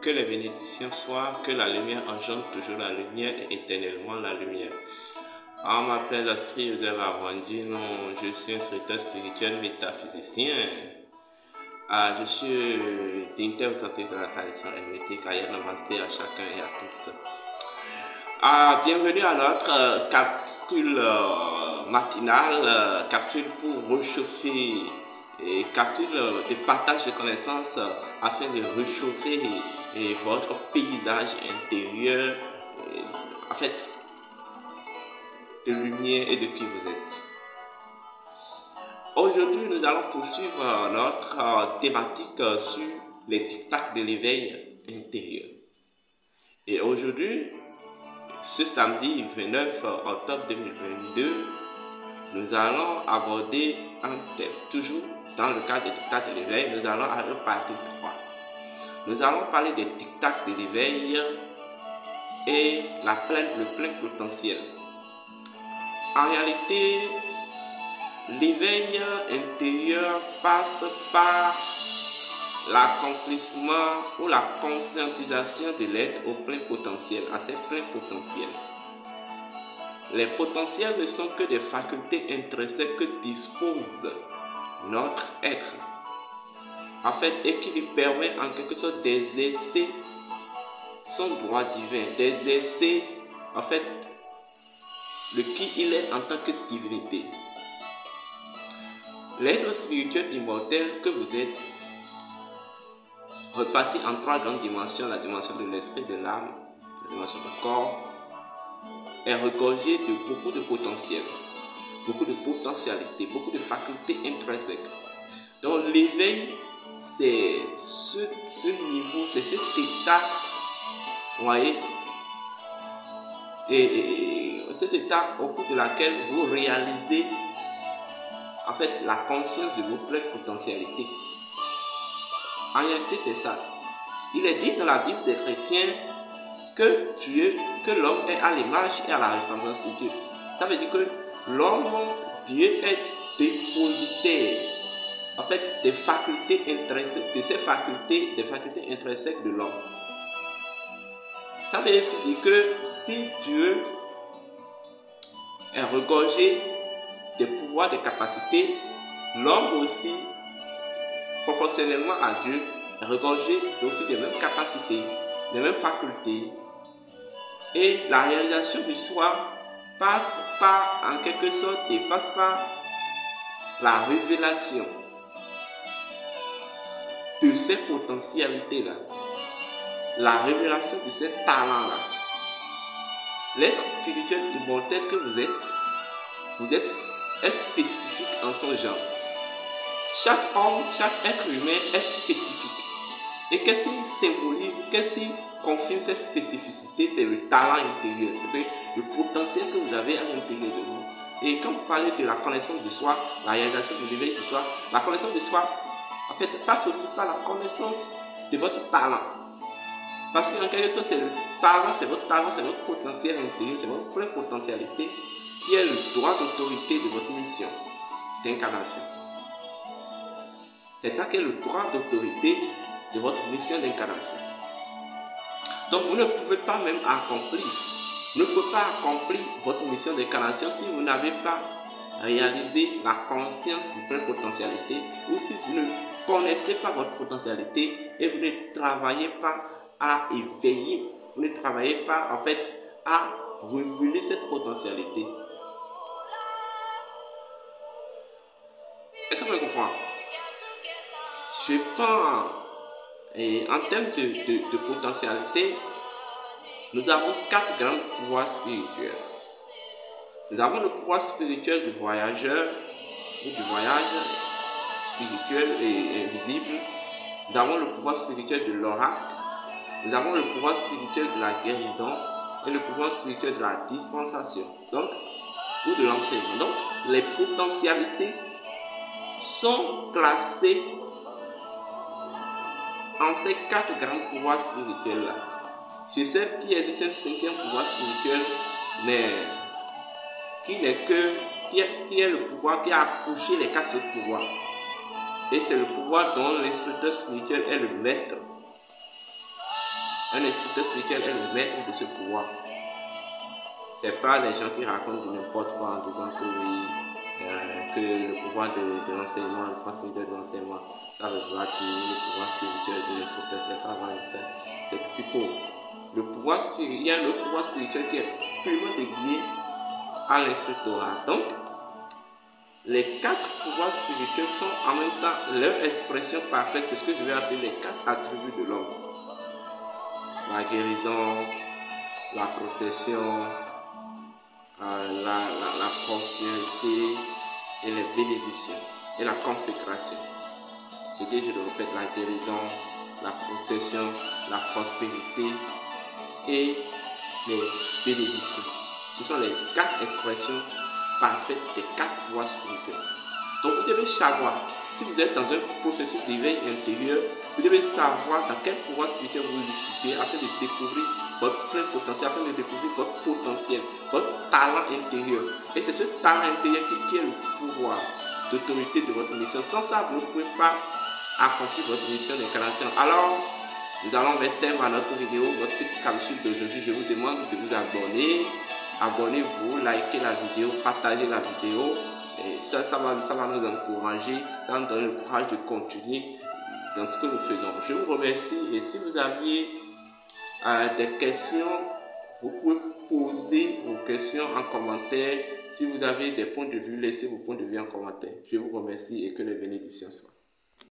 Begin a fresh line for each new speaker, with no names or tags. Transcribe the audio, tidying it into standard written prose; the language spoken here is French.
Que les bénédictions soient, que la lumière engendre toujours la lumière et éternellement la lumière. On m'appelle Astrid Joseph Armandino, je suis instructeur spirituel métaphysicien. Je suis dignitaire authentique de la tradition hermétique. Namasté à chacun et à tous. Bienvenue à notre capsule matinale, capsule pour réchauffer, et capsule de partage de connaissances afin de réchauffer votre paysage intérieur, en fait, de lumière et de qui vous êtes. Aujourd'hui, nous allons poursuivre notre thématique sur les tic-tac de l'éveil intérieur. Et aujourd'hui, ce samedi 29 octobre 2022, nous allons aborder un thème, toujours dans le cadre des tic-tac de l'éveil. Nous allons à la partie 3. Nous allons parler des tic-tac de l'éveil et le plein potentiel. En réalité, l'éveil intérieur passe par l'accomplissement ou la conscientisation de l'être au plein potentiel, à ses pleins potentiels. Les potentiels ne sont que des facultés intrinsèques que dispose notre être, en fait, et qui lui permet en quelque sorte d'exercer son droit divin, d'exercer en fait le qui il est en tant que divinité. L'être spirituel immortel que vous êtes reparti en 3 grandes dimensions, la dimension de l'esprit, de l'âme, la dimension du corps, est regorgé de beaucoup de potentiel, beaucoup de potentialités, beaucoup de facultés intrinsèques. Donc l'éveil, c'est ce niveau, c'est cet état, vous voyez, et cet état au cours de laquelle vous réalisez en fait la conscience de vos pleines potentialités. En réalité, c'est ça. Il est dit dans la Bible des chrétiens que l'homme est à l'image et à la ressemblance de Dieu. Ça veut dire que l'homme, Dieu est dépositaire, en fait, des facultés intrinsèques, de ces facultés, des facultés intrinsèques de l'homme. Ça veut dire que si Dieu est regorgé des pouvoirs, des capacités, l'homme aussi, proportionnellement à Dieu, est regorgé aussi des mêmes capacités, des mêmes facultés. Et la réalisation du soi passe par, en quelque sorte, et passe par la révélation de ces potentialités-là, la révélation de ces talents-là. L'être spirituel immortel que vous êtes est spécifique en son genre. Chaque homme, chaque être humain est spécifique. Et qu'est-ce qui symbolise, qu'est-ce qui confirme cette spécificité? C'est le talent intérieur, c'est le potentiel que vous avez à l'intérieur de vous. Et quand vous parlez de la connaissance de soi, la réalisation de l'éveil de soi, la connaissance de soi, en fait, passe aussi par la connaissance de votre talent. Parce qu'en quelque sorte, c'est le talent, c'est votre potentiel intérieur, c'est votre pleine potentialité qui est le droit d'autorité de votre mission d'incarnation. C'est ça qui est le droit d'autorité de votre mission d'incarnation. Donc vous ne pouvez pas même accomplir, votre mission d'incarnation si vous n'avez pas réalisé la conscience de pleine potentialité, ou si vous ne connaissez pas votre potentialité et vous ne travaillez pas à éveiller, vous ne travaillez pas en fait à révéler cette potentialité. Est-ce que vous comprenez? Je pense, et en termes de potentialité, nous avons 4 grands pouvoirs spirituels. Nous avons le pouvoir spirituel du voyageur, ou du voyage spirituel et invisible. Nous avons le pouvoir spirituel de l'oracle. Nous avons le pouvoir spirituel de la guérison et le pouvoir spirituel de la dispensation, donc, ou de l'enseignement. Donc, les potentialités sont classées en ces 4 grands pouvoirs spirituels-là. Je sais qu'il existe un 5e pouvoir spirituel, mais qui est le pouvoir qui a accouché les 4 autres pouvoirs. Et c'est le pouvoir dont l'instructeur spirituel est le maître. Un instructeur spirituel est le maître de ce pouvoir. C'est pas les gens qui racontent du n'importe quoi en disant que oui, que le pouvoir de l'enseignement, le pouvoir spirituel de l'enseignement, ça veut dire que le pouvoir spirituel de l'instructeur, c'est pas vrai, c'est tout faux. Il y a le pouvoir spirituel qui est purement dédié à l'instructorat. Donc, les 4 pouvoirs spirituels sont en même temps leur expression parfaite, c'est ce que je vais appeler les 4 attributs de l'homme. La guérison, la protection, la prospérité et les bénédictions et la consécration. Je le répète, la guérison, la protection, la prospérité et les bénédictions. Ce sont les 4 expressions parfaites des 4 pouvoirs spirituels. Donc vous devez savoir, si vous êtes dans un processus d'éveil intérieur, vous devez savoir dans quel pouvoir spirituel vous vous situez afin de découvrir votre plein potentiel, afin de découvrir votre potentiel, votre talent intérieur. Et c'est ce talent intérieur qui est le pouvoir d'autorité de votre mission. Sans ça, vous ne pouvez pas accomplir votre mission d'incarnation. Alors, nous allons mettre terme à notre vidéo, notre petite capsule d'aujourd'hui. Je vous demande de vous abonner. Abonnez-vous, likez la vidéo, partagez la vidéo. Et ça va nous encourager, ça va nous donner le courage de continuer dans ce que nous faisons. Je vous remercie et si vous aviez des questions, vous pouvez poser vos questions en commentaire. Si vous avez des points de vue, laissez vos points de vue en commentaire. Je vous remercie et que les bénédictions soient.